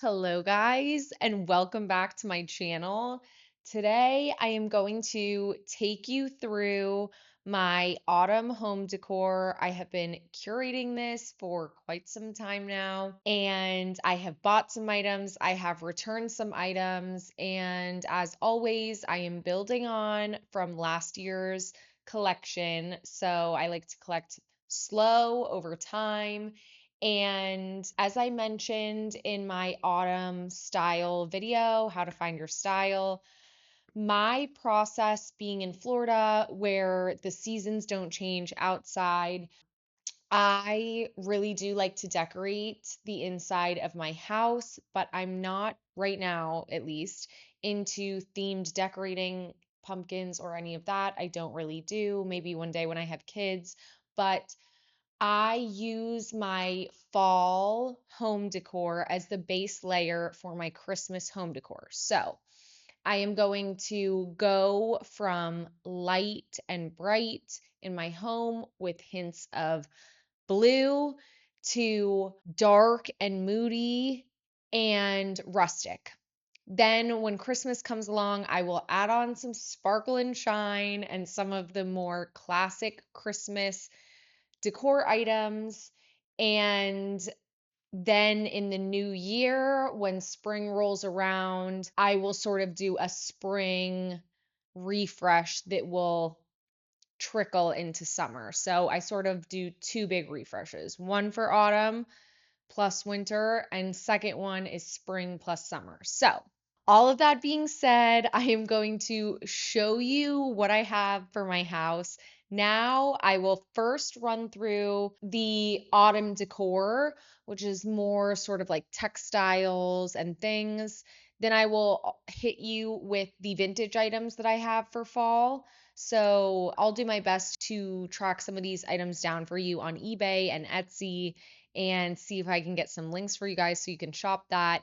Hello, guys, and welcome back to my channel. Today, I am going to take you through my autumn home decor. I have been curating this for quite some time now, and I have bought some items, I have returned some items, and as always, I am building on from last year's collection. So I like to collect slow over time. And as I mentioned in my autumn style video, how to find your style, my process being in Florida where the seasons don't change outside, I really do like to decorate the inside of my house, but I'm not right now, at least, into themed decorating pumpkins or any of that. I don't really do. Maybe one day when I have kids, but I use my fall home decor as the base layer for my Christmas home decor. So I am going to go from light and bright in my home with hints of blue to dark and moody and rustic. Then, when Christmas comes along, I will add on some sparkle and shine and some of the more classic Christmas decor items. And then in the new year, when spring rolls around, I will sort of do a spring refresh that will trickle into summer. So I sort of do two big refreshes, one for autumn plus winter, and second one is spring plus summer. So all of that being said, I am going to show you what I have for my house. Now, I will first run through the autumn decor, which is more sort of like textiles and things. Then I will hit you with the vintage items that I have for fall. So I'll do my best to track some of these items down for you on eBay and Etsy and see if I can get some links for you guys so you can shop that.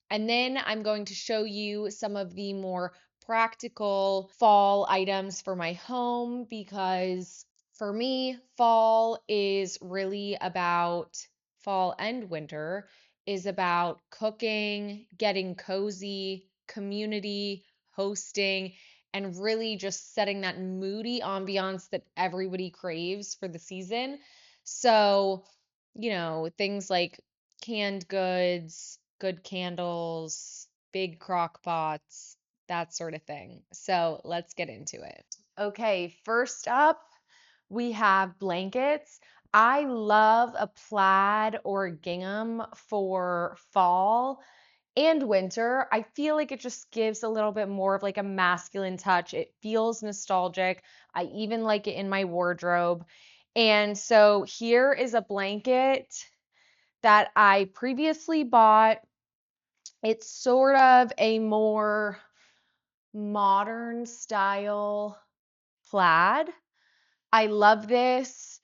And then I'm going to show you some of the more practical fall items for my home because for me, fall is really about fall and winter is about cooking, getting cozy, community, hosting, and really just setting that moody ambiance that everybody craves for the season. So, things like canned goods, good candles, big crock pots, that sort of thing. So let's get into it. Okay, first up, we have blankets. I love a plaid or gingham for fall and winter. I feel like it just gives a little bit more of like a masculine touch. It feels nostalgic. I even like it in my wardrobe. And so here is a blanket that I previously bought. It's sort of a more modern style plaid. I love this.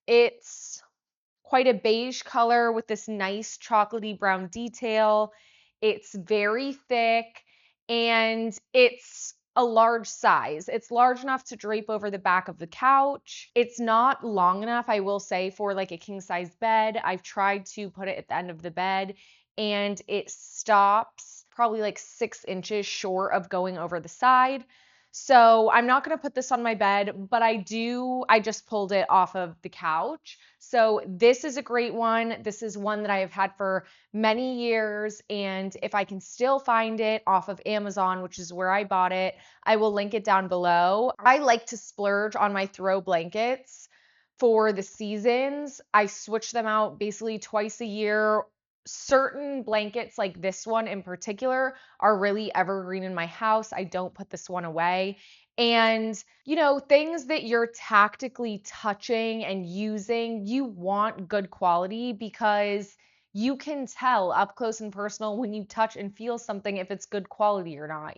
It's quite a beige color with this nice chocolatey brown detail. It's very thick and it's a large size. It's large enough to drape over the back of the couch. It's not long enough, I will say, for like a king size bed. I've tried to put it at the end of the bed and it stops probably like 6 inches short of going over the side. So I'm not going to put this on my bed, but I just pulled it off of the couch. So this is a great one. This is one that I have had for many years. And if I can still find it off of Amazon, which is where I bought it, I will link it down below. I like to splurge on my throw blankets for the seasons. I switch them out basically twice a year. Certain blankets, like this one in particular, are really evergreen in my house. I don't put this one away. And, things that you're tactically touching and using, you want good quality because you can tell up close and personal when you touch and feel something if it's good quality or not.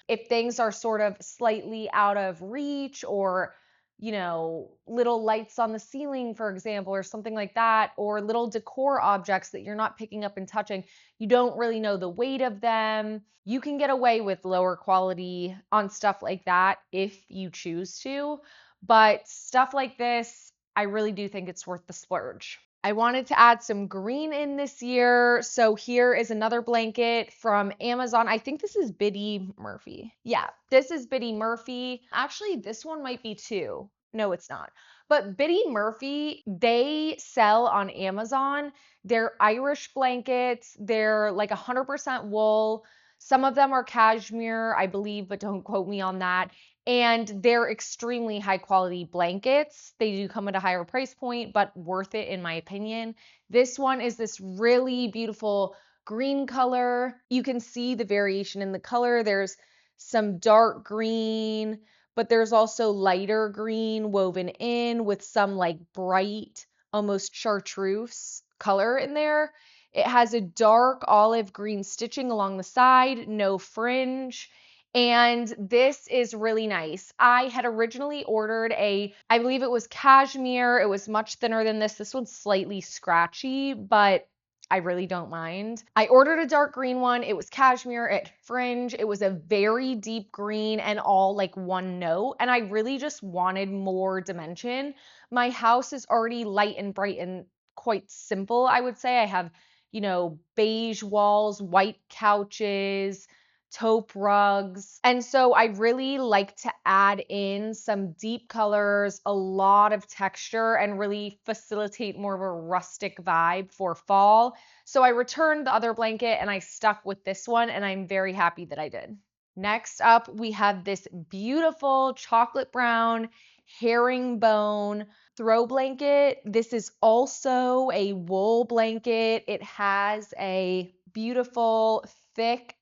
If things are sort of slightly out of reach or little lights on the ceiling, for example, or something like that, or little decor objects that you're not picking up and touching, you don't really know the weight of them. You can get away with lower quality on stuff like that if you choose to, but stuff like this, I really do think it's worth the splurge. I wanted to add some green in this year. So here is another blanket from Amazon. I think this is Biddy Murphy. Yeah, this is Biddy Murphy. Actually, this one might be too. No, it's not. But Biddy Murphy, they sell on Amazon. They're Irish blankets. They're like 100% wool. Some of them are cashmere, I believe, but don't quote me on that. And they're extremely high quality blankets. They do come at a higher price point, but worth it in my opinion. This one is this really beautiful green color. You can see the variation in the color. There's some dark green, but there's also lighter green woven in with some like bright, almost chartreuse color in there. It has a dark olive green stitching along the side, no fringe. And this is really nice. I had originally ordered I believe it was cashmere. It was much thinner than this. This one's slightly scratchy, but I really don't mind. I ordered a dark green one. It was cashmere, it fringe. It was a very deep green and all like one note. And I really just wanted more dimension. My house is already light and bright and quite simple, I would say. I have, beige walls, white couches, taupe rugs. And so I really like to add in some deep colors, a lot of texture, and really facilitate more of a rustic vibe for fall. So I returned the other blanket and I stuck with this one, and I'm very happy that I did. Next up, we have this beautiful chocolate brown herringbone throw blanket. This is also a wool blanket. It has a beautiful, thick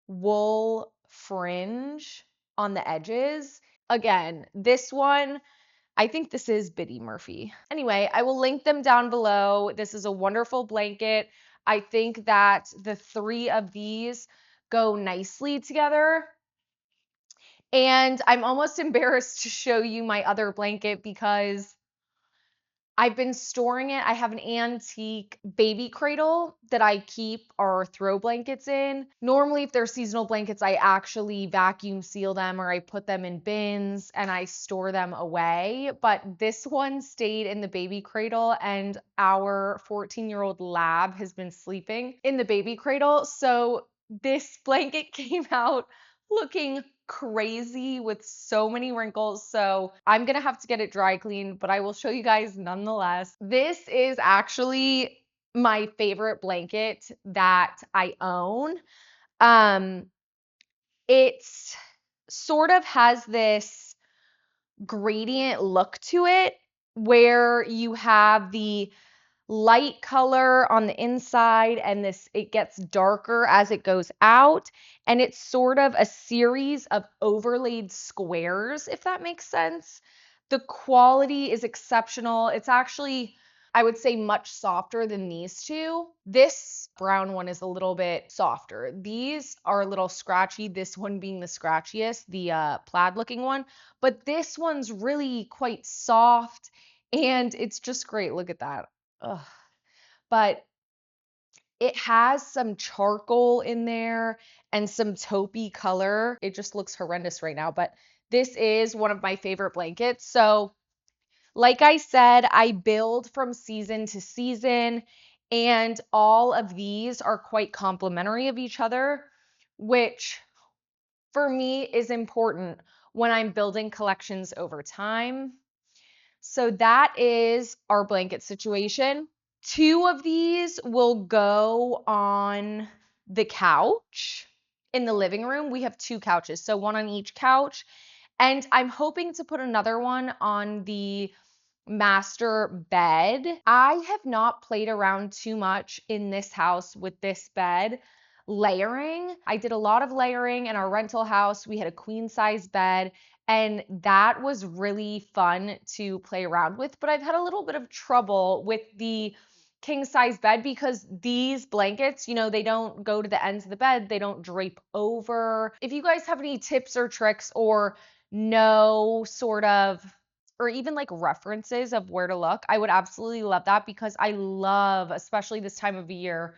wool fringe on the edges. Again, this one, I think this is Biddy Murphy. Anyway, I will link them down below. This is a wonderful blanket. I think that the three of these go nicely together. And I'm almost embarrassed to show you my other blanket because I've been storing it. I have an antique baby cradle that I keep our throw blankets in. Normally, if they're seasonal blankets, I actually vacuum seal them or I put them in bins and I store them away. But this one stayed in the baby cradle, and our 14-year-old lab has been sleeping in the baby cradle. So this blanket came out looking crazy with so many wrinkles. So I'm gonna have to get it dry cleaned, but I will show you guys nonetheless. This is actually my favorite blanket that I own. Um, it's sort of has this gradient look to it where you have the light color on the inside and it gets darker as it goes out, and it's sort of a series of overlaid squares, if that makes sense. The quality is exceptional. It's actually, I would say, much softer than these two. This brown one is a little bit softer. These are a little scratchy, this one being the scratchiest, the plaid looking one, but this one's really quite soft and it's just great. Look at that. Ugh. But it has some charcoal in there and some taupey color. It just looks horrendous right now, but this is one of my favorite blankets. So, like I said, I build from season to season, and all of these are quite complementary of each other, which for me is important when I'm building collections over time. So that is our blanket situation. Two of these will go on the couch in the living room. We have two couches, so one on each couch. And I'm hoping to put another one on the master bed. I have not played around too much in this house with this bed layering. I did a lot of layering in our rental house. We had a queen size bed, and that was really fun to play around with. But I've had a little bit of trouble with the king size bed because these blankets, they don't go to the ends of the bed, they don't drape over. If you guys have any tips or tricks or know sort of or even like references of where to look, I would absolutely love that because I love, especially this time of year,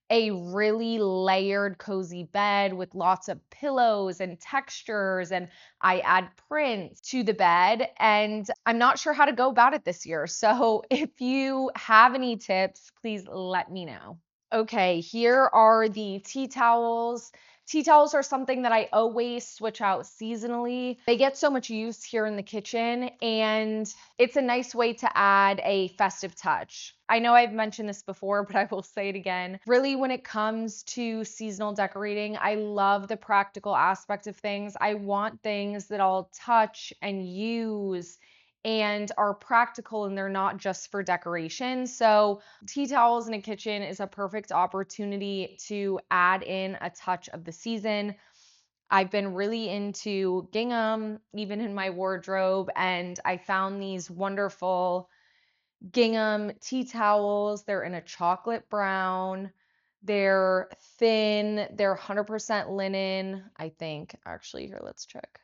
a really layered, cozy bed with lots of pillows and textures, and I add prints to the bed, and I'm not sure how to go about it this year. So if you have any tips, please let me know. Okay, here are the tea towels. Tea towels are something that I always switch out seasonally. They get so much use here in the kitchen, and it's a nice way to add a festive touch. I know I've mentioned this before, but I will say it again. Really, when it comes to seasonal decorating, I love the practical aspect of things. I want things that I'll touch and use and are practical, and they're not just for decoration. So tea towels in a kitchen is a perfect opportunity to add in a touch of the season. I've been really into gingham, even in my wardrobe, and I found these wonderful gingham tea towels. They're in a chocolate brown. They're thin. They're 100% linen, I think. Actually, here, let's check.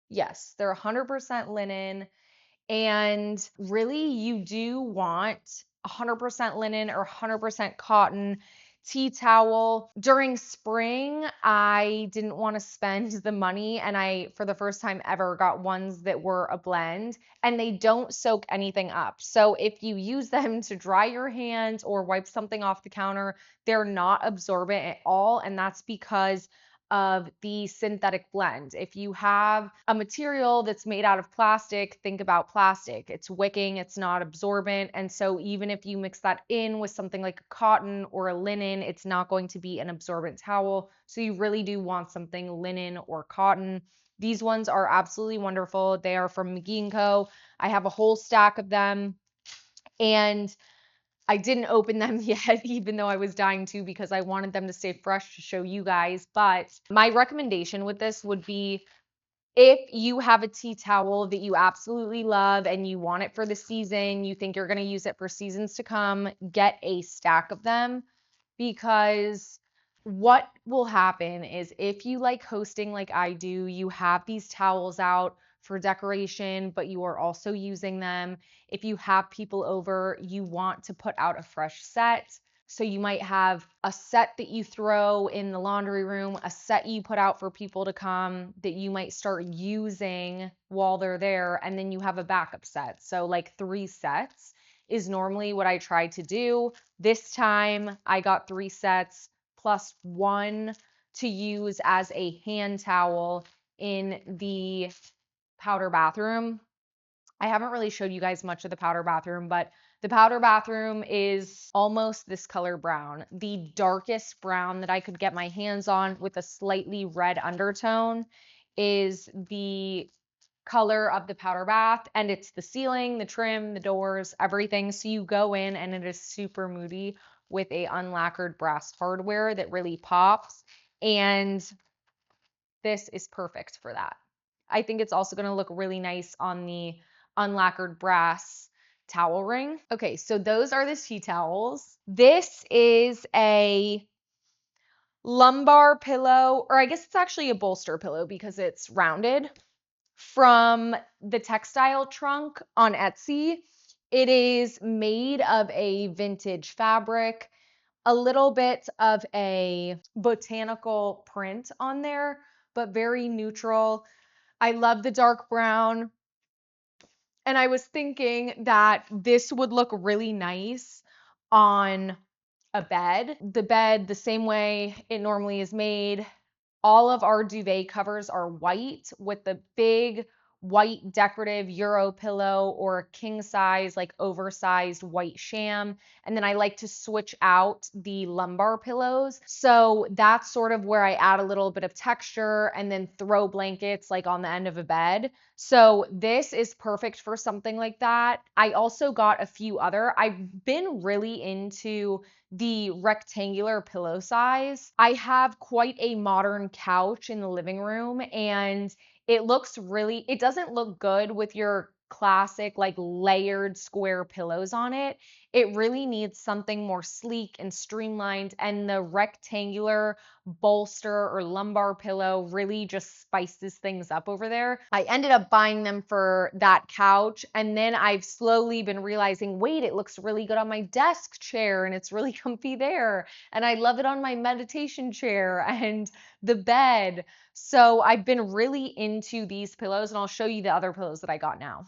Yes, they're 100% linen. And really, you do want 100% linen or 100% cotton tea towel. During spring, I didn't want to spend the money, and I, for the first time ever, got ones that were a blend, and they don't soak anything up. So if you use them to dry your hands or wipe something off the counter, they're not absorbent at all, and that's because of the synthetic blend. If you have a material that's made out of plastic, think about plastic. It's wicking, it's not absorbent. And so even if you mix that in with something like a cotton or a linen, it's not going to be an absorbent towel. So you really do want something linen or cotton. These ones are absolutely wonderful. They are from McGee & Co. I have a whole stack of them, and I didn't open them yet, even though I was dying to, because I wanted them to stay fresh to show you guys. But my recommendation with this would be, if you have a tea towel that you absolutely love and you want it for the season, you think you're going to use it for seasons to come, get a stack of them, because what will happen is, if you like hosting like I do, you have these towels out for decoration, but you are also using them. If you have people over, you want to put out a fresh set. So you might have a set that you throw in the laundry room, a set you put out for people to come that you might start using while they're there, and then you have a backup set. So like 3 sets is normally what I try to do. This time I got 3 sets plus one to use as a hand towel in the powder bathroom. I haven't really showed you guys much of the powder bathroom, but the powder bathroom is almost this color brown, the darkest brown that I could get my hands on with a slightly red undertone is the color of the powder bath, and it's the ceiling, the trim, the doors, everything. So you go in and it is super moody with a unlacquered brass hardware that really pops, and this is perfect for that. I think it's also going to look really nice on the unlacquered brass towel ring. Okay, so those are the tea towels. This is a lumbar pillow, or I guess it's actually a bolster pillow because it's rounded, from the textile trunk on Etsy. It is made of a vintage fabric, a little bit of a botanical print on there, but very neutral. I love the dark brown. And I was thinking that this would look really nice on a bed. The bed, the same way it normally is made, all of our duvet covers are white with the big white decorative Euro pillow or king size, like oversized white sham. And then I like to switch out the lumbar pillows. So that's sort of where I add a little bit of texture and then throw blankets like on the end of a bed. So this is perfect for something like that. I also got a few other. I've been really into the rectangular pillow size. I have quite a modern couch in the living room, and it doesn't look good with your classic like layered square pillows on it. It really needs something more sleek and streamlined, and the rectangular bolster or lumbar pillow really just spices things up over there. I ended up buying them for that couch, and then I've slowly been realizing, wait, it looks really good on my desk chair and it's really comfy there. And I love it on my meditation chair and the bed. So I've been really into these pillows, and I'll show you the other pillows that I got now.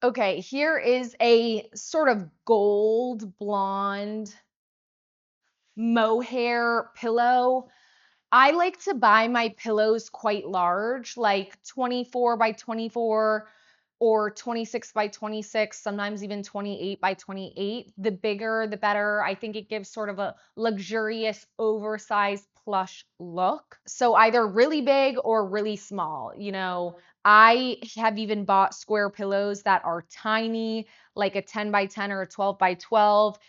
Okay, here is a sort of gold blonde mohair pillow. I like to buy my pillows quite large, like 24 by 24 or 26 by 26, sometimes even 28 by 28. The bigger, the better. I think it gives sort of a luxurious, oversized plush look. So either really big or really small. I have even bought square pillows that are tiny, like a 10 by 10 or a 12 by 12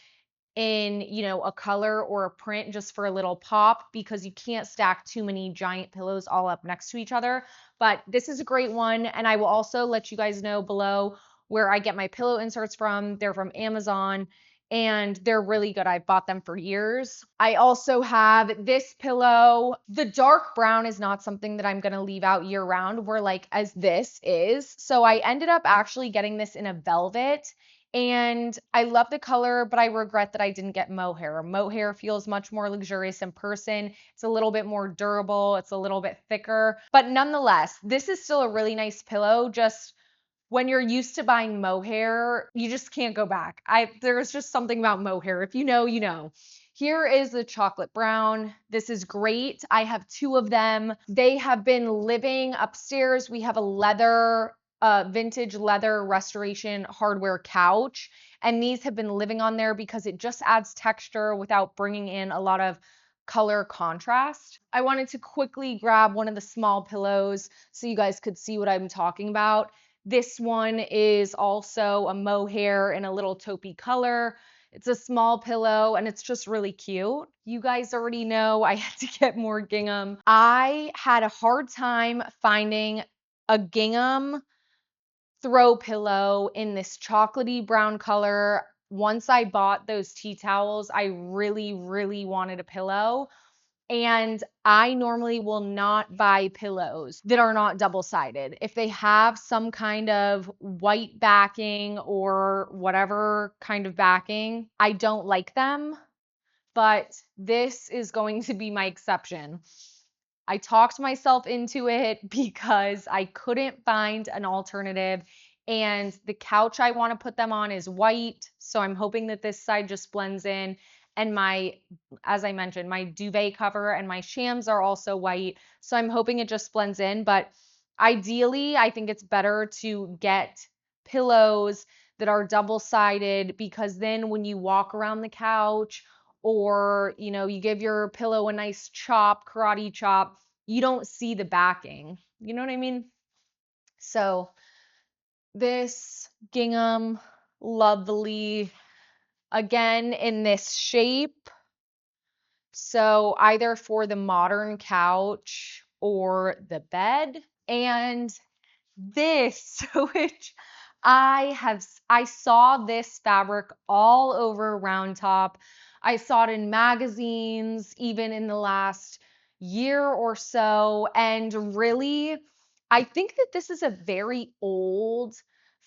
in, a color or a print just for a little pop, because you can't stack too many giant pillows all up next to each other. But this is a great one, and I will also let you guys know below where I get my pillow inserts from. They're from Amazon, and they're really good. I've bought them for years. I also have this pillow. The dark brown is not something that I'm going to leave out year round, where like as this is. So I ended up actually getting this in a velvet, and I love the color, but I regret that I didn't get mohair. Mohair feels much more luxurious in person. It's a little bit more durable. It's a little bit thicker. But nonetheless, this is still a really nice pillow. Just when you're used to buying mohair, you just can't go back. There's just something about mohair. If you know, you know. Here is the chocolate brown. This is great. I have two of them. They have been living upstairs. We have vintage leather restoration hardware couch, and these have been living on there because it just adds texture without bringing in a lot of color contrast. I wanted to quickly grab one of the small pillows so you guys could see what I'm talking about. This one is also a mohair in a little taupey color. It's a small pillow and it's just really cute. You guys already know I had to get more gingham. I had a hard time finding a gingham throw pillow in this chocolatey brown color. Once I bought those tea towels, I really, really wanted a pillow. And I normally will not buy pillows that are not double-sided. If they have some kind of white backing or whatever kind of backing, I don't like them. But this is going to be my exception. I talked myself into it because I couldn't find an alternative. And the couch I want to put them on is white. So I'm hoping that this side just blends in. And as I mentioned, my duvet cover and my shams are also white. So I'm hoping it just blends in. But ideally, I think it's better to get pillows that are double-sided, because then when you walk around the couch, or you give your pillow a nice karate chop, you don't see the backing. You know what I mean? So this gingham, lovely, again in this shape. So either for the modern couch or the bed. And this, which I saw this fabric all over Round Top. I saw it in magazines, even in the last year or so. And really, I think that this is a very old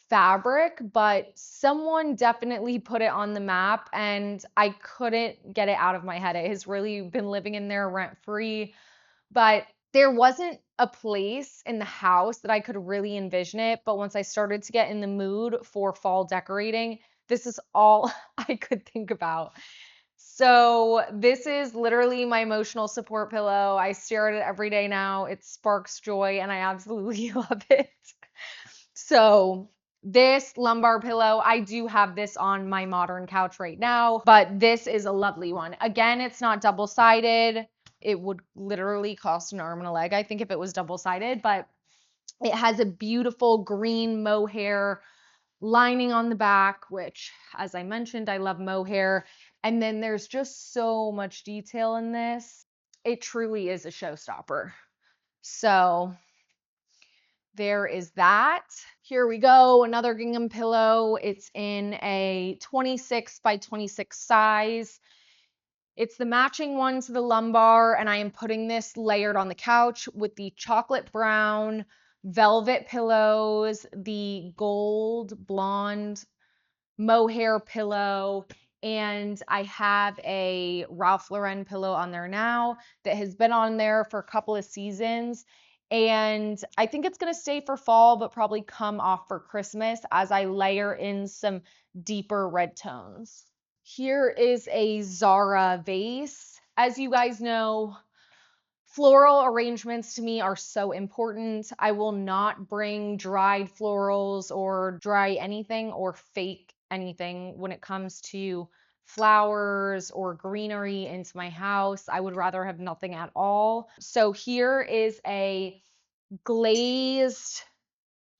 fabric, but someone definitely put it on the map, and I couldn't get it out of my head. It has really been living in there rent free. But there wasn't a place in the house that I could really envision it. But once I started to get in the mood for fall decorating, this is all I could think about. So this is literally my emotional support pillow. I stare at it every day now. It sparks joy and I absolutely love it. So this lumbar pillow, I do have this on my modern couch right now, but this is a lovely one. Again, it's not double-sided. It would literally cost an arm and a leg, I think, if it was double-sided, but it has a beautiful green mohair lining on the back, which, as I mentioned, I love mohair. And then there's just so much detail in this. It truly is a showstopper. So there is that. Here we go, another gingham pillow. It's in a 26 by 26 size. It's the matching one to the lumbar, and I am putting this layered on the couch with the chocolate brown velvet pillows, the gold blonde mohair pillow, and I have a Ralph Lauren pillow on there now that has been on there for a couple of seasons. And I think it's going to stay for fall, but probably come off for Christmas as I layer in some deeper red tones. Here is a Zara vase. As you guys know, floral arrangements to me are so important. I will not bring dried florals or dry anything or fake anything when it comes to flowers or greenery into my house. I would rather have nothing at all. So here is a glazed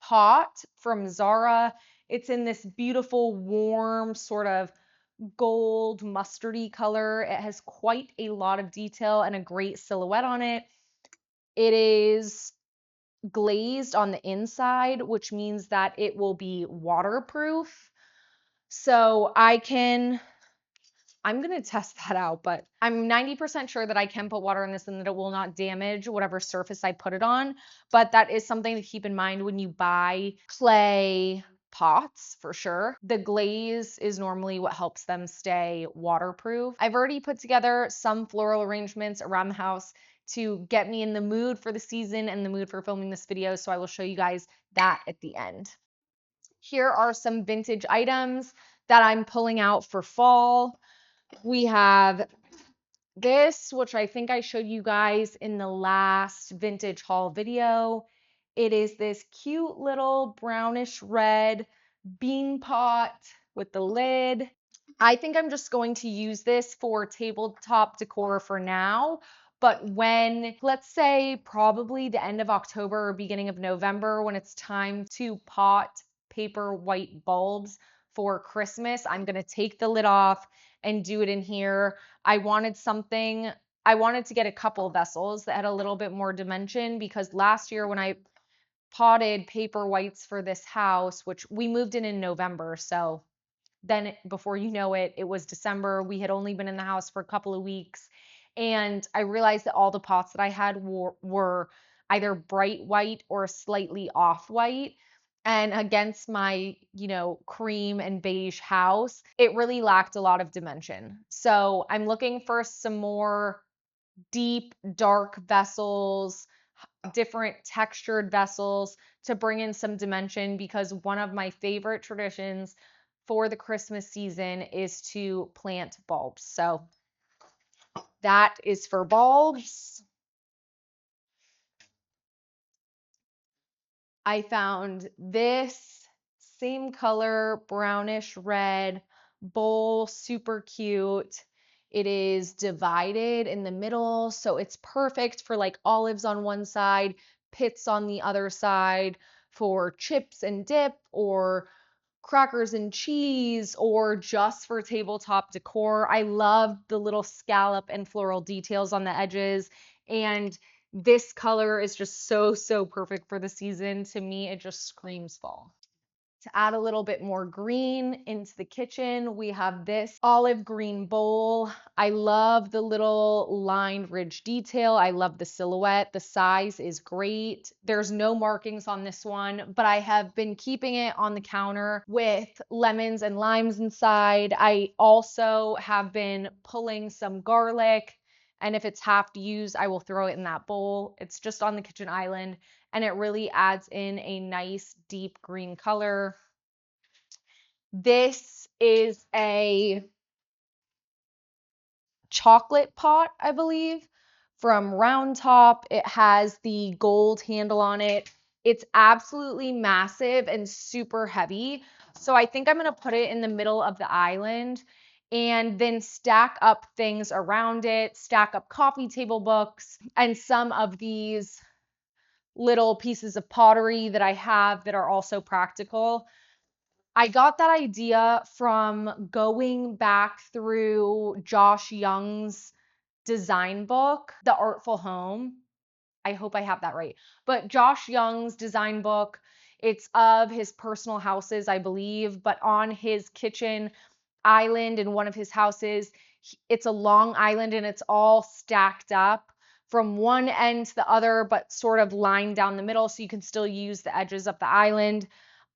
pot from Zara. It's in this beautiful, warm, sort of gold mustardy color. It has quite a lot of detail and a great silhouette on it. It is glazed on the inside, which means that it will be waterproof. So I'm going to test that out, but I'm 90% sure that I can put water in this and that it will not damage whatever surface I put it on. But that is something to keep in mind when you buy clay pots for sure. The glaze is normally what helps them stay waterproof. I've already put together some floral arrangements around the house to get me in the mood for the season and the mood for filming this video. So I will show you guys that at the end. Here are some vintage items that I'm pulling out for fall. We have this, which I think I showed you guys in the last vintage haul video. It is this cute little brownish red bean pot with the lid. I think I'm just going to use this for tabletop decor for now. But when, let's say, probably the end of October or beginning of November, when it's time to pot paper white bulbs for Christmas, I'm going to take the lid off and do it in here. I wanted to get a couple vessels that had a little bit more dimension because last year when I potted paper whites for this house, which we moved in November, so then before you know it, it was December. We had only been in the house for a couple of weeks. And I realized that all the pots that I had were either bright white or slightly off white. And against my, cream and beige house, it really lacked a lot of dimension. So I'm looking for some more deep, dark vessels, different textured vessels to bring in some dimension because one of my favorite traditions for the Christmas season is to plant bulbs. So that is for bulbs. I found this same color, brownish red bowl, super cute. It is divided in the middle, so it's perfect for like olives on one side, pits on the other side, for chips and dip, or crackers and cheese, or just for tabletop decor. I love the little scallop and floral details on the edges, and this color is just so, so perfect for the season. To me, it just screams fall. To add a little bit more green into the kitchen, we have this olive green bowl. I love the little lined ridge detail. I love the silhouette. The size is great. There's no markings on this one, but I have been keeping it on the counter with lemons and limes inside. I also have been pulling some garlic, and if it's half used, I will throw it in that bowl. It's just on the kitchen island, and it really adds in a nice deep green color. This is a chocolate pot, I believe, from Round Top. It has the gold handle on it. It's absolutely massive and super heavy. So I think I'm going to put it in the middle of the island and then stack up things around it, stack up coffee table books and some of these little pieces of pottery that I have that are also practical. I got that idea from going back through Josh Young's design book, The Artful Home. I hope I have that right. But Josh Young's design book, it's of his personal houses, I believe, but on his kitchen island in one of his houses, it's a long island and it's all stacked up from one end to the other, but sort of lined down the middle so you can still use the edges of the island.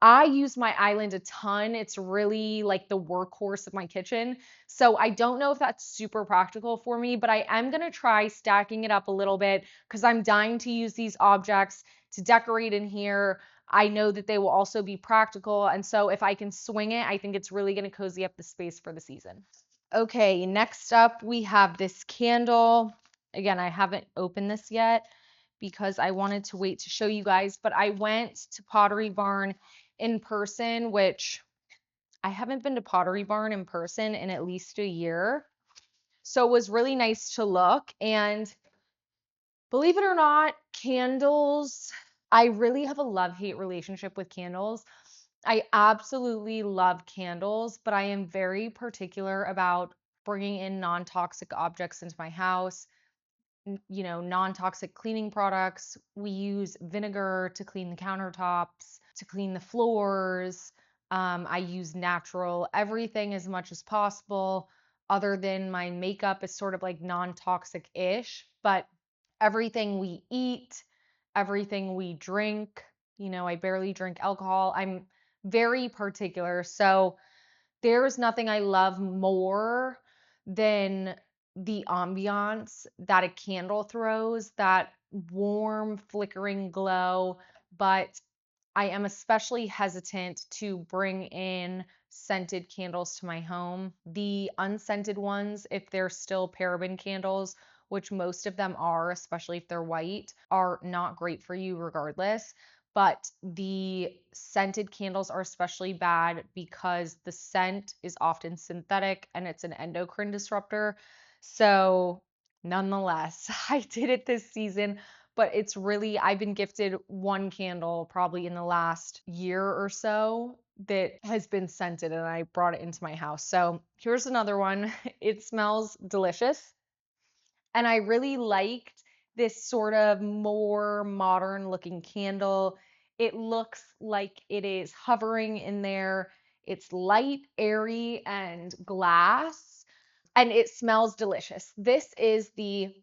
I use my island a ton. It's really like the workhorse of my kitchen. So I don't know if that's super practical for me, but I am going to try stacking it up a little bit because I'm dying to use these objects to decorate in here. I know that they will also be practical. And so if I can swing it, I think it's really going to cozy up the space for the season. Okay, next up we have this candle. Again, I haven't opened this yet because I wanted to wait to show you guys, but I went to Pottery Barn in person, which I haven't been to Pottery Barn in person in at least a year. So it was really nice to look. And believe it or not, candles, I really have a love-hate relationship with candles. I absolutely love candles, but I am very particular about bringing in non-toxic objects into my house. Non-toxic cleaning products. We use vinegar to clean the countertops, to clean the floors. I use natural everything as much as possible, other than my makeup is sort of like non-toxic-ish, but everything we eat, everything we drink, I barely drink alcohol. I'm very particular. So there's nothing I love more than the ambiance that a candle throws, that warm, flickering glow. But I am especially hesitant to bring in scented candles to my home. The unscented ones, if they're still paraben candles, which most of them are, especially if they're white, are not great for you regardless. But the scented candles are especially bad because the scent is often synthetic and it's an endocrine disruptor. So, nonetheless, I did it this season, but I've been gifted one candle probably in the last year or so that has been scented and I brought it into my house. So here's another one. It smells delicious. And I really liked this sort of more modern looking candle. It looks like it is hovering in there. It's light, airy, and glass, and it smells delicious. This is the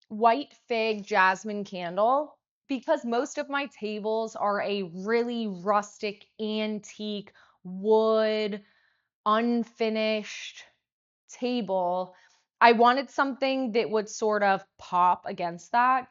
White Fig Jasmine Candle. Because most of my tables are a really rustic, antique, wood, unfinished table, I wanted something that would sort of pop against that,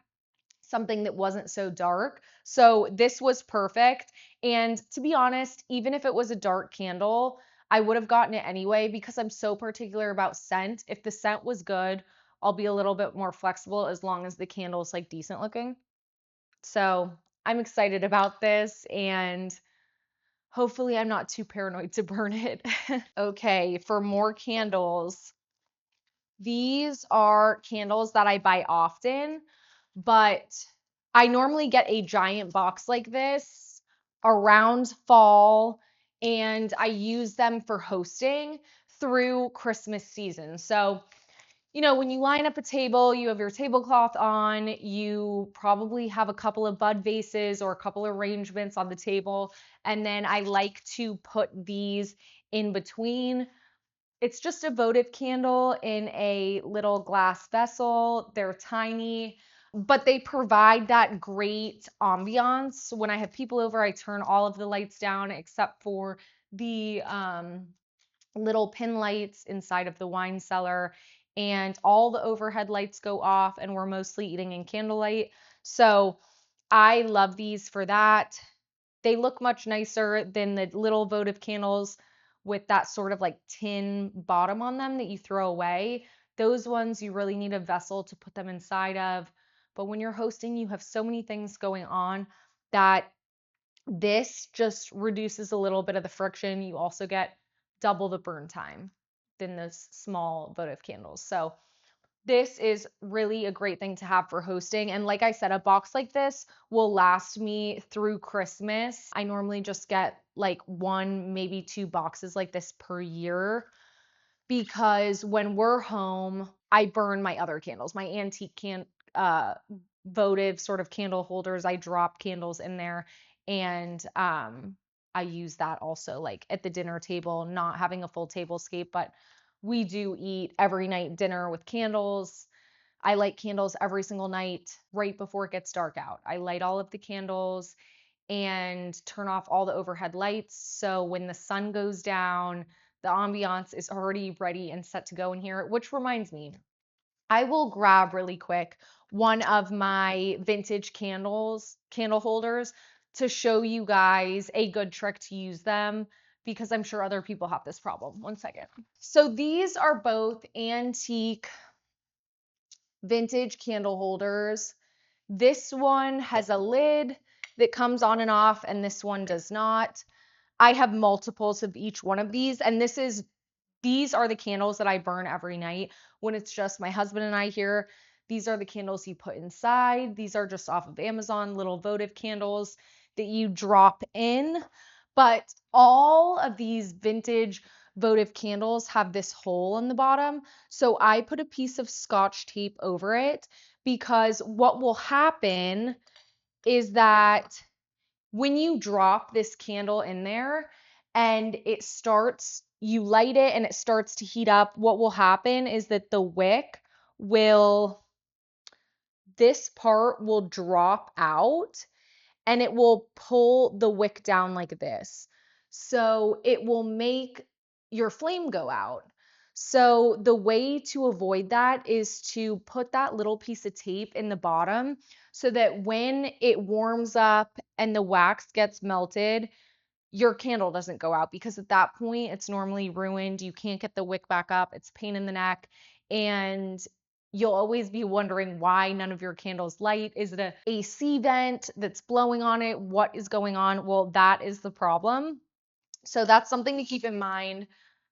something that wasn't so dark. So this was perfect. And to be honest, even if it was a dark candle, I would have gotten it anyway because I'm so particular about scent. If the scent was good, I'll be a little bit more flexible as long as the candle is like decent looking. So I'm excited about this and hopefully I'm not too paranoid to burn it. Okay, for more candles, these are candles that I buy often, but I normally get a giant box like this around fall, and I use them for hosting through Christmas season. So, when you line up a table, you have your tablecloth on, you probably have a couple of bud vases or a couple of arrangements on the table, and then I like to put these in between. It's just a votive candle in a little glass vessel. They're tiny, but they provide that great ambiance. When I have people over, I turn all of the lights down except for the little pin lights inside of the wine cellar, and all the overhead lights go off, and we're mostly eating in candlelight. So I love these for that. They look much nicer than the little votive candles with that sort of like tin bottom on them that you throw away. Those ones you really need a vessel to put them inside of. But when you're hosting, you have so many things going on that this just reduces a little bit of the friction. You also get double the burn time than those small votive candles. So this is really a great thing to have for hosting. And like I said, a box like this will last me through Christmas. I normally just get like one, maybe two boxes like this per year because when we're home, I burn my other candles, my antique uh, votive sort of candle holders. I drop candles in there, and I use that also like at the dinner table, not having a full tablescape, but we do eat every night dinner with candles. I light candles every single night right before it gets dark out. I light all of the candles and turn off all the overhead lights. So when the sun goes down, the ambiance is already ready and set to go in here, which reminds me, I will grab really quick one of my vintage candle holders to show you guys a good trick to use them because I'm sure other people have this problem. One second. So these are both antique vintage candle holders. This one has a lid that comes on and off, and this one does not. I have multiples of each one of these, and these are the candles that I burn every night when it's just my husband and I here. These are the candles you put inside. These are just off of Amazon, little votive candles that you drop in. But all of these vintage votive candles have this hole in the bottom. So I put a piece of Scotch tape over it because what will happen is that when you drop this candle in there and you light it and it starts to heat up, what will happen is that this part will drop out and it will pull the wick down like this. So it will make your flame go out. So the way to avoid that is to put that little piece of tape in the bottom so that when it warms up and the wax gets melted, your candle doesn't go out because at that point it's normally ruined. You can't get the wick back up. It's a pain in the neck. And you'll always be wondering why none of your candles light. Is it a AC vent that's blowing on it? What is going on? Well, that is the problem. So that's something to keep in mind.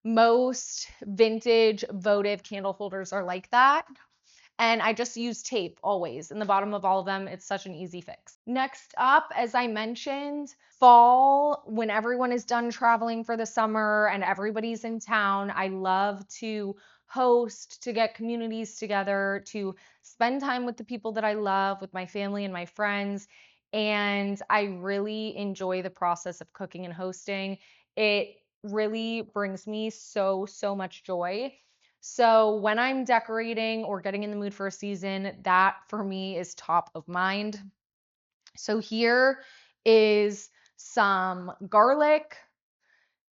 Most vintage votive candle holders are like that. And I just use tape always in the bottom of all of them. It's such an easy fix. Next up, as I mentioned, fall, when everyone is done traveling for the summer and everybody's in town, I love to host, to get communities together, to spend time with the people that I love, with my family and my friends. And I really enjoy the process of cooking and hosting. It really brings me so much joy. So when I'm decorating or getting in the mood for a season, that for me is top of mind. So here is some garlic,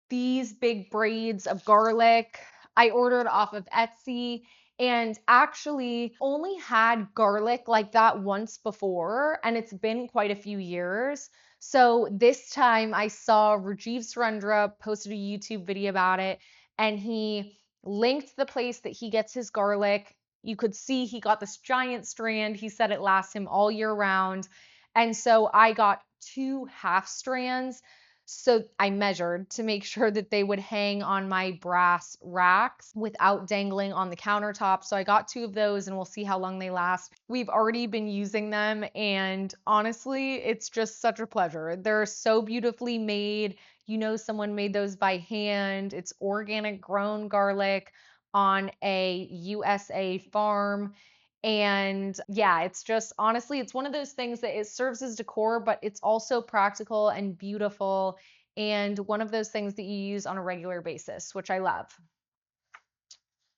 these big braids of garlic. I ordered off of Etsy and actually only had garlic like that once before, and it's been quite a few years. So this time I saw Rajiv Surendra posted a YouTube video about it, and he linked the place that he gets his garlic. You could see he got this giant strand. He said it lasts him all year round. And so I got 2 half strands. So I measured to make sure that they would hang on my brass racks without dangling on the countertop. So I got 2 of those and we'll see how long they last. We've already been using them and honestly, it's just such a pleasure. They're so beautifully made. You know, someone made those by hand. It's organic grown garlic on a USA farm. And yeah, it's just honestly, it's one of those things that it serves as decor, but it's also practical and beautiful and one of those things that you use on a regular basis, which I love.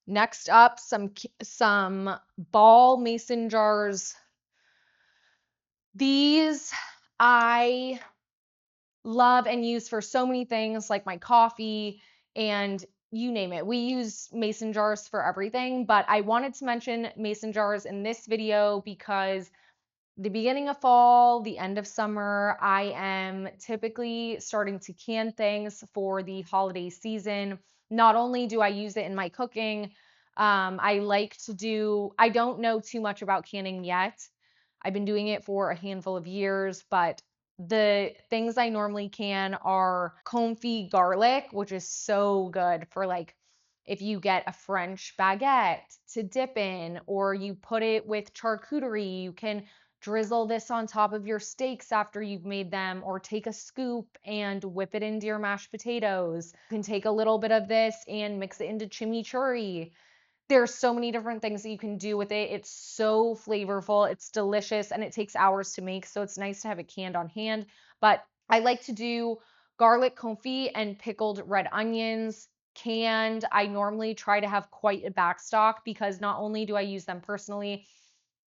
Next up, some ball mason jars. These I love and use for so many things like my coffee and you name it. We use mason jars for everything, but I wanted to mention mason jars in this video because the beginning of fall, the end of summer, I am typically starting to can things for the holiday season. Not only do I use it in my cooking, I don't know too much about canning yet. I've been doing it for a handful of years, but the things I normally can are confit garlic, which is so good for like if you get a French baguette to dip in, or you put it with charcuterie, you can drizzle this on top of your steaks after you've made them, or take a scoop and whip it into your mashed potatoes. You can take a little bit of this and mix it into chimichurri. There's so many different things that you can do with it. It's so flavorful, it's delicious, and it takes hours to make, so it's nice to have it canned on hand. But I like to do garlic confit and pickled red onions canned. I normally try to have quite a backstock because not only do I use them personally,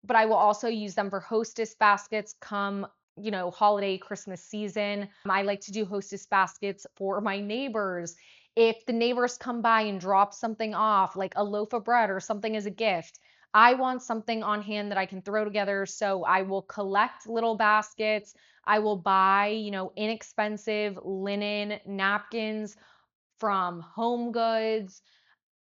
but I will also use them for hostess baskets come, holiday, Christmas season. I like to do hostess baskets for my neighbors. If the neighbors come by and drop something off, like a loaf of bread or something as a gift, I want something on hand that I can throw together. So I will collect little baskets. I will buy, inexpensive linen napkins from Home Goods,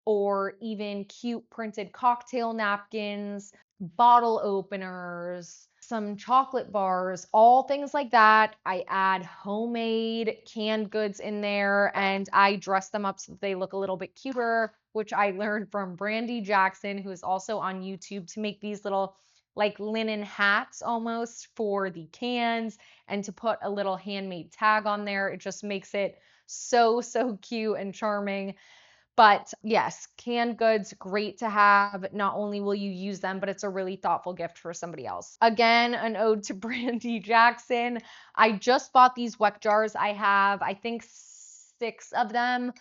or even cute printed cocktail napkins, bottle openers, some chocolate bars, all things like that. I add homemade canned goods in there and I dress them up so that they look a little bit cuter, which I learned from Brandy Jackson, who is also on YouTube, to make these little like linen hats almost for the cans and to put a little handmade tag on there. It just makes it so, so cute and charming. But yes, canned goods, great to have. Not only will you use them, but it's a really thoughtful gift for somebody else. Again, an ode to Brandy Jackson. I just bought these weck jars. I have, I think, 6 of them.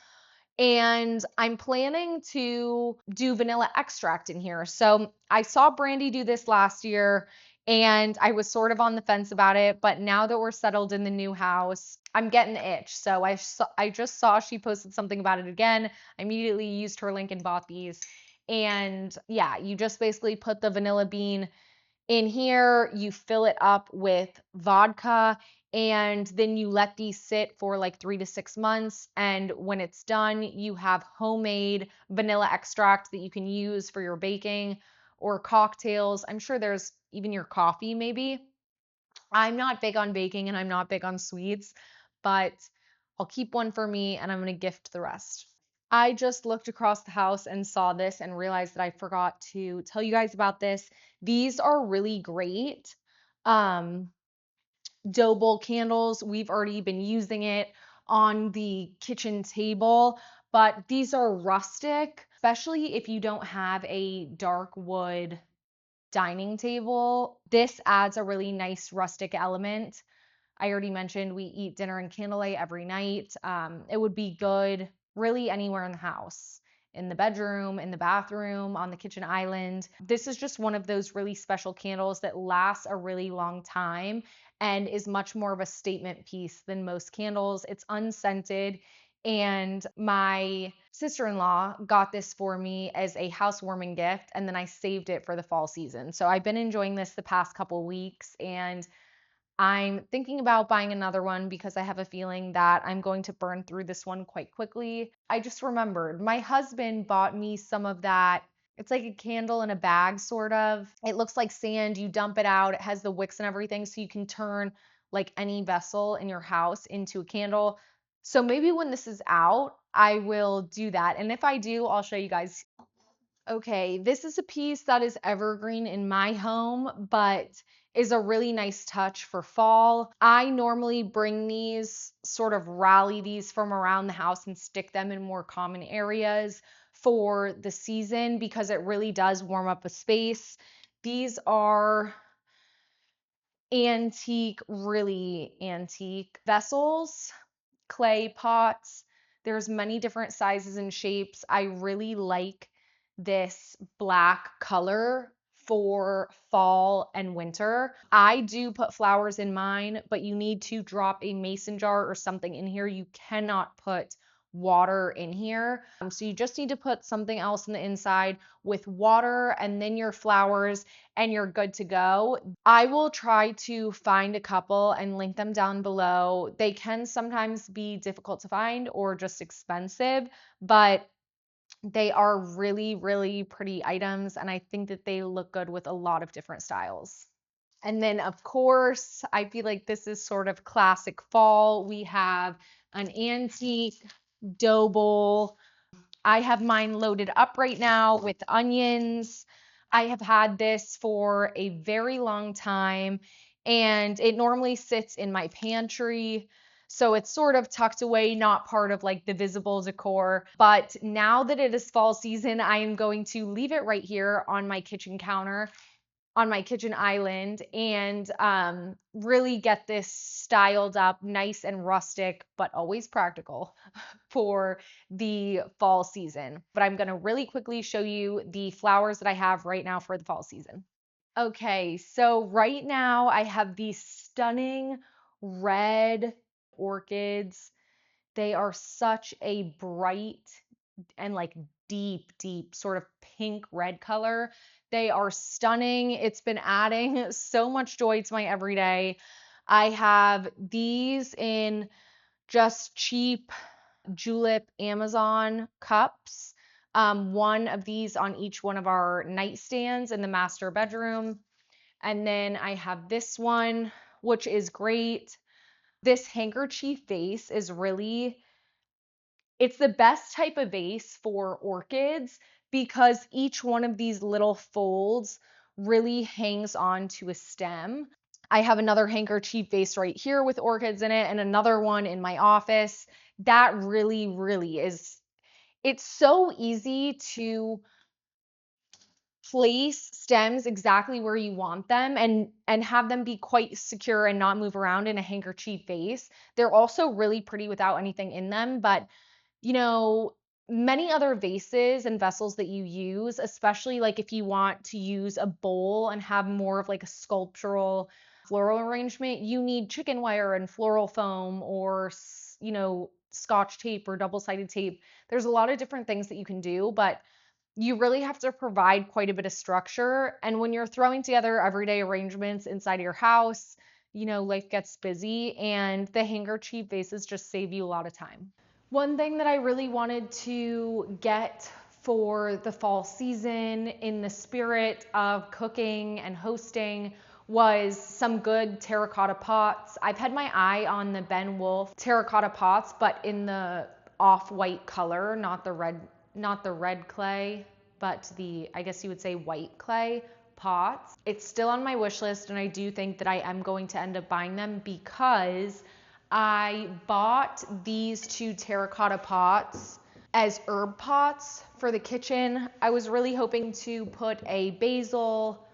And I'm planning to do vanilla extract in here. So I saw Brandy do this last year and I was sort of on the fence about it, but now that we're settled in the new house, I'm getting the itch. So I just saw she posted something about it again. I immediately used her link and bought these. And yeah, you just basically put the vanilla bean in here, you fill it up with vodka, and then you let these sit for like 3 to 6 months. And when it's done, you have homemade vanilla extract that you can use for your baking or cocktails. I'm sure there's even your coffee, maybe. I'm not big on baking and I'm not big on sweets, but I'll keep one for me and I'm going to gift the rest. I just looked across the house and saw this and realized that I forgot to tell you guys about this. These are really great. Um, Dough bowl candles. We've already been using it on the kitchen table, but these are rustic, especially if you don't have a dark wood dining table. This adds a really nice rustic element. I already mentioned we eat dinner and candlelight every night. It would be good really anywhere in the house, in the bedroom, in the bathroom, on the kitchen island. This is just one of those really special candles that lasts a really long time and is much more of a statement piece than most candles. It's unscented. And my sister-in-law got this for me as a housewarming gift, and then I saved it for the fall season. So I've been enjoying this the past couple weeks, and I'm thinking about buying another one because I have a feeling that I'm going to burn through this one quite quickly. I just remembered my husband bought me some of that. It's like a candle in a bag, sort of. It looks like sand. You dump it out, it has the wicks and everything, so you can turn like any vessel in your house into a candle. So maybe when this is out, I will do that. And if I do, I'll show you guys. Okay, this is a piece that is evergreen in my home, but is a really nice touch for fall. I normally bring these, sort of rally these from around the house and stick them in more common areas for the season because it really does warm up a space. These are antique, really antique vessels, clay pots. There's many different sizes and shapes. I really like this black color for fall and winter. I do put flowers in mine, but you need to drop a mason jar or something in here. You cannot put water in here. So you just need to put something else in the inside with water and then your flowers and you're good to go. I will try to find a couple and link them down below. They can sometimes be difficult to find or just expensive, but they are really, really pretty items, and I think that they look good with a lot of different styles. And then, of course, I feel like this is sort of classic fall. We have an antique dough bowl. I have mine loaded up right now with onions. I have had this for a very long time, and it normally sits in my pantry. So it's sort of tucked away, not part of like the visible decor. But now that it is fall season, I am going to leave it right here on my kitchen counter, on my kitchen island, and really get this styled up nice and rustic, but always practical for the fall season. But I'm going to really quickly show you the flowers that I have right now for the fall season. Okay, so right now I have these stunning red orchids. They are such a bright and like deep, deep sort of pink red color. They are stunning. It's been adding so much joy to my everyday. I have these in just cheap Julep Amazon cups. One of these on each one of our nightstands in the master bedroom. And then I have this one, which is great. This handkerchief vase is really, it's the best type of vase for orchids because each one of these little folds really hangs on to a stem. I have another handkerchief vase right here with orchids in it and another one in my office. That really, really is, it's so easy to place stems exactly where you want them and have them be quite secure and not move around in a handkerchief vase. They're also really pretty without anything in them, but you know, many other vases and vessels that you use, especially like if you want to use a bowl and have more of like a sculptural floral arrangement, you need chicken wire and floral foam or, scotch tape or double-sided tape. There's a lot of different things that you can do, but you really have to provide quite a bit of structure. And when you're throwing together everyday arrangements inside of your house, life gets busy and the handkerchief vases just save you a lot of time. One thing that I really wanted to get for the fall season in the spirit of cooking and hosting was some good terracotta pots. I've had my eye on the Ben Wolf terracotta pots, but in the off-white color, not the red clay, but the, I guess you would say, white clay pots. It's still on my wish list, and I do think that I am going to end up buying them because I bought these two terracotta pots as herb pots for the kitchen. I was really hoping to put a basil.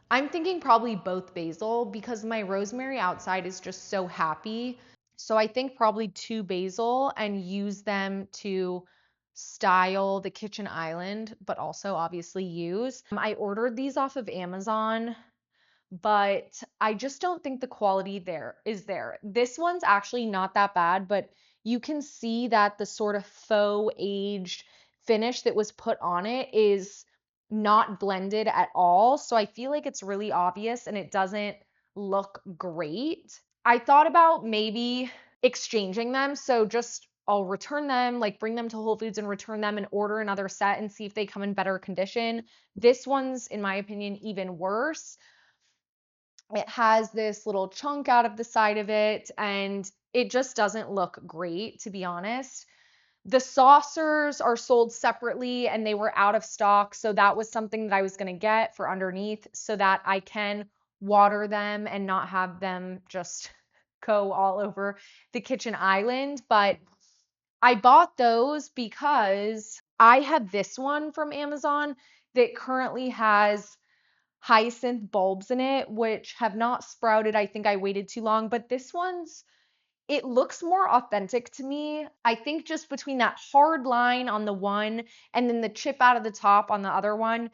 I'm thinking probably both basil because my rosemary outside is just so happy. So I think probably two basil and use them to style the kitchen island, but also obviously use. I ordered these off of Amazon, but I just don't think the quality there is there. This one's actually not that bad, but you can see that the sort of faux aged finish that was put on it is not blended at all. So I feel like it's really obvious and it doesn't look great. I thought about maybe exchanging them. So just I'll return them, like bring them to Whole Foods and return them and order another set and see if they come in better condition. This one's, in my opinion, even worse. It has this little chunk out of the side of it, and it just doesn't look great, to be honest. The saucers are sold separately and they were out of stock, so that was something that I was going to get for underneath so that I can water them and not have them just go all over the kitchen island. But I bought those because I have this one from Amazon that currently has hyacinth bulbs in it, which have not sprouted. I think I waited too long, but this one's, it looks more authentic to me. I think just between that hard line on the one and then the chip out of the top on the other one,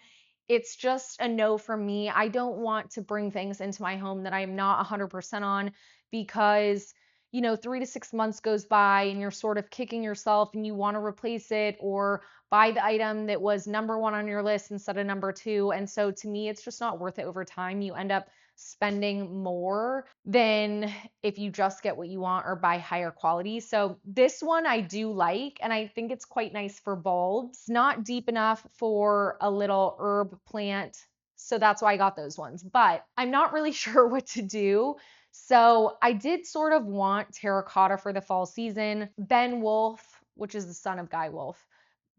it's just a no for me. I don't want to bring things into my home that I'm not 100% on because 3 to 6 months goes by and you're sort of kicking yourself and you want to replace it or buy the item that was number one on your list instead of number two. And so to me, it's just not worth it over time. You end up spending more than if you just get what you want or buy higher quality. So this one I do like, and I think it's quite nice for bulbs. Not deep enough for a little herb plant. So that's why I got those ones, but I'm not really sure what to do. So I did sort of want terracotta for the fall season. Ben Wolf, which is the son of Guy Wolf,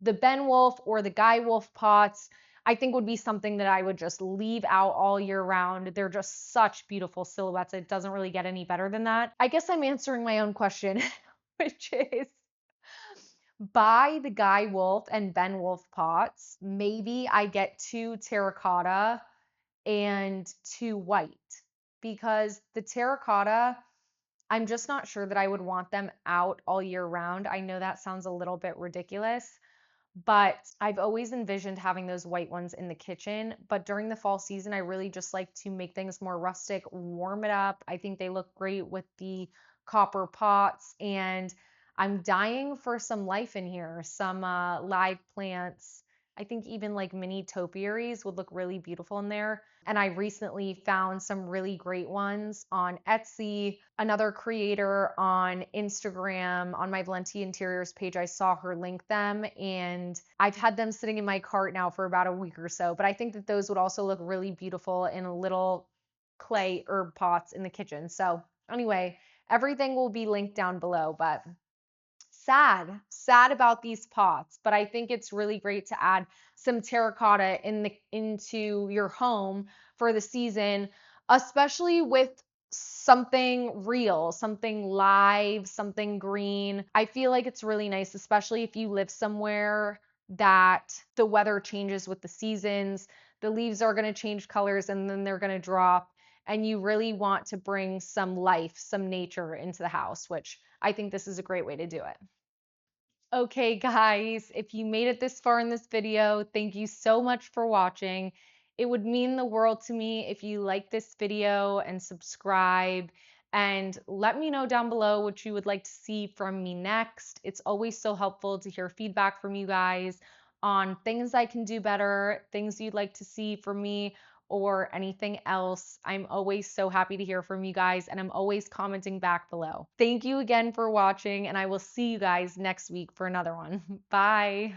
the Ben Wolf or the Guy Wolf pots, I think would be something that I would just leave out all year round. They're just such beautiful silhouettes. It doesn't really get any better than that. I guess I'm answering my own question, which is buy the Guy Wolf and Ben Wolf pots. Maybe I get 2 terracotta and 2 white, because the terracotta, I'm just not sure that I would want them out all year round. I know that sounds a little bit ridiculous, but I've always envisioned having those white ones in the kitchen. But during the fall season, I really just like to make things more rustic, warm it up. I think they look great with the copper pots, and I'm dying for some life in here, some live plants. I think even like mini topiaries would look really beautiful in there. And I recently found some really great ones on Etsy. Another creator on Instagram, on my Valenti Interiors page, I saw her link them, and I've had them sitting in my cart now for about a week or so. But I think that those would also look really beautiful in little clay herb pots in the kitchen. So anyway, everything will be linked down below, but sad about these pots, but I think it's really great to add some terracotta into your home for the season, especially with something real, something live, something green. I feel like it's really nice, especially if you live somewhere that the weather changes with the seasons. The leaves are going to change colors and then they're going to drop, and you really want to bring some life, some nature into the house, which I think this is a great way to do it. Okay, guys, if you made it this far in this video, thank you so much for watching. It would mean the world to me if you like this video and subscribe, and let me know down below what you would like to see from me next. It's always so helpful to hear feedback from you guys on things I can do better, things you'd like to see from me, or anything else. I'm always so happy to hear from you guys, and I'm always commenting back below. Thank you again for watching, and I will see you guys next week for another one. Bye.